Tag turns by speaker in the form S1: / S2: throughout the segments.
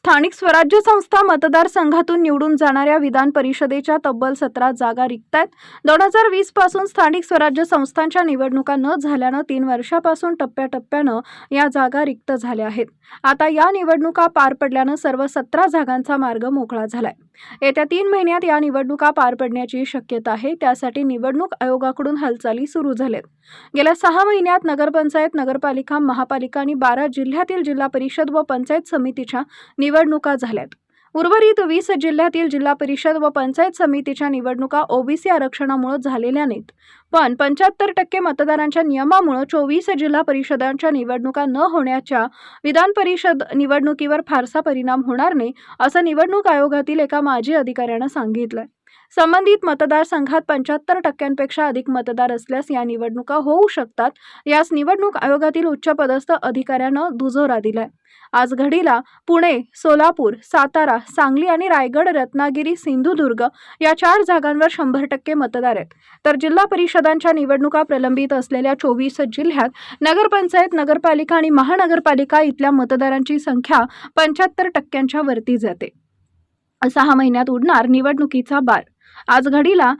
S1: स्थानिक स्वराज्य संस्था मतदारसंघातून निवडून जाणाऱ्या विधान परिषदेच्या तब्बल 17 जागा रिक्त आहेत. 2020 पासून स्थानिक स्वराज्य संस्थांच्या निवडणुका न झाल्यानं 3 वर्षापासून टप्प्याटप्प्यानं या जागा रिक्त झाल्या आहेत. आता या निवडणुका पार पडल्यानं सर्व 17 जागांचा मार्ग मोकळा झालाय. येत्या 3 महिन्यात या निवडणुका पार पडण्याची शक्यता आहे. त्यासाठी निवडणूक आयोगाकडून हालचाली सुरू झाल्यात. गेल्या 6 महिन्यात नगरपंचायत, नगरपालिका, महापालिका आणि 12 जिल्ह्यातील जिल्हा परिषद व पंचायत समितीच्या निवडणुका झाल्यात. उर्वरित 20 जिल्ह्यातील जिल्हा परिषद व पंचायत समितीच्या निवडणुका ओबीसी आरक्षणामुळे झालेल्या नाहीत. पण 75% मतदारांच्या नियमामुळे 24 जिल्हा परिषदांच्या निवडणुका न होण्याच्या विधान परिषद निवडणुकीवर फारसा परिणाम होणार नाही, असं निवडणूक आयोगातील एका माजी अधिकाऱ्यानं सांगितलंय. संबंधित मतदारसंघात 75%पेक्षा अधिक मतदार असल्यास या निवडणुका होऊ शकतात. यास निवडणूक आयोगातील उच्चपदस्थ अधिकाऱ्यानं दुजोरा दिलाय. आज घडीला पुणे, सोलापूर, सातारा, सांगली आणि रायगड, रत्नागिरी, सिंधुदुर्ग या 4 जागांवर 100% मतदार आहेत. तर जिल्हा परिषदांच्या निवडणुका प्रलंबित असलेल्या 24 जिल्ह्यात नगरपंचायत, नगरपालिका आणि महानगरपालिका इथल्या मतदारांची संख्या 75%च्या वरती जाते. 6 महिन्यात उडणार निवडणुकीचा बार. आज घडीला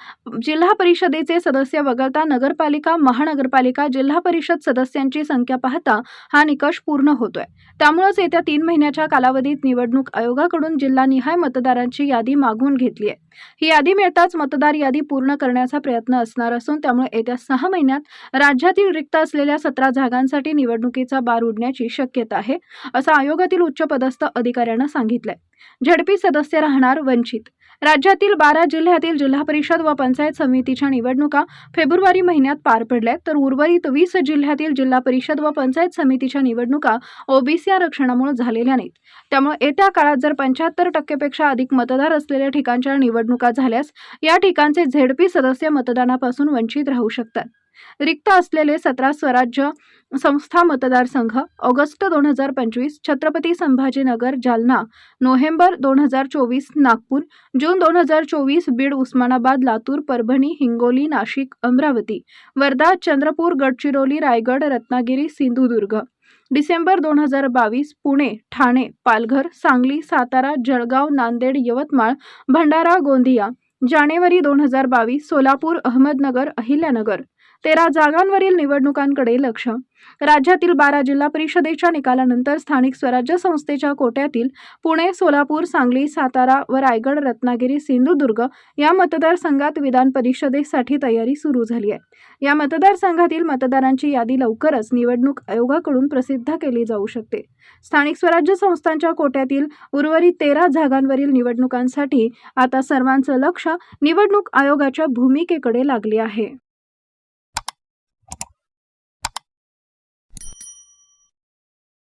S1: जिल्हा परिषदेचे सदस्य वगळता नगरपालिका, महानगरपालिका, जिल्हा परिषद सदस्यांची संख्या पाहता हा निकष पूर्ण होतोय. त्यामुळेच येत्या 3 महिन्याच्या कालावधीत निवडणूक आयोगाकडून जिल्हानिहाय मतदारांची यादी मागवून घेतली आहे. ही यादी मिळताच मतदार यादी पूर्ण करण्याचा प्रयत्न असणार असून त्यामुळे येत्या 6 महिन्यात राज्यातील रिक्त असलेल्या 17 जागांसाठी निवडणुकीचा बार उडण्याची शक्यता आहे, असं आयोगातील उच्चपदस्थ अधिकाऱ्यानं सांगितलंय. झेडपी सदस्य राहणार वंचित. राज्यातील 12 जिल्ह्यातील जिल्हा परिषद व पंचायत समितीच्या निवडणुका फेब्रुवारी महिन्यात पार पडल्या, तर उर्वरित 20 जिल्ह्यातील जिल्हा परिषद व पंचायत समितीच्या निवडणुका ओबीसी आरक्षणामुळे झालेल्या नाहीत. त्यामुळे येत्या काळात जर 75% पेक्षा अधिक मतदार असलेल्या ठिकाणच्या निवडणुका झाल्यास या ठिकाणचे झेडपी सदस्य मतदानापासून वंचित राहू शकतात. रिक्त असलेले 17 स्वराज्य संस्था मतदारसंघ: ऑगस्ट 2025 छत्रपती संभाजीनगर जालना, नोव्हेंबर 2024 नागपूर, जून 2024 बीड, उस्मानाबाद, लातूर, परभणी, हिंगोली, नाशिक, अमरावती, वर्धा, चंद्रपूर, गडचिरोली, रायगड, रत्नागिरी, सिंधुदुर्ग, डिसेंबर 2022 पुणे, ठाणे, पालघर, सांगली, सातारा, जळगाव, नांदेड, यवतमाळ, भंडारा, गोंदिया, जानेवारी 2022 सोलापूर, अहमदनगर, अहिल्यानगर. 13 जागांवरील निवडणुकांकडे लक्ष. राज्यातील 12 जिल्हा परिषदेच्या निकालानंतर स्थानिक स्वराज्य संस्थेच्या कोट्यातील पुणे, सोलापूर, सांगली, सातारा व रायगड, रत्नागिरी, सिंधुदुर्ग या मतदारसंघात विधान परिषदेसाठी तयारी सुरू झाली आहे. या मतदारसंघातील मतदारांची यादी लवकरच निवडणूक आयोगाकडून प्रसिद्ध केली जाऊ शकते. स्थानिक स्वराज्य संस्थांच्या कोट्यातील उर्वरित 13 जागांवरील निवडणुकांसाठी आता सर्वांचं लक्ष निवडणूक आयोगाच्या भूमिकेकडे लागले आहे.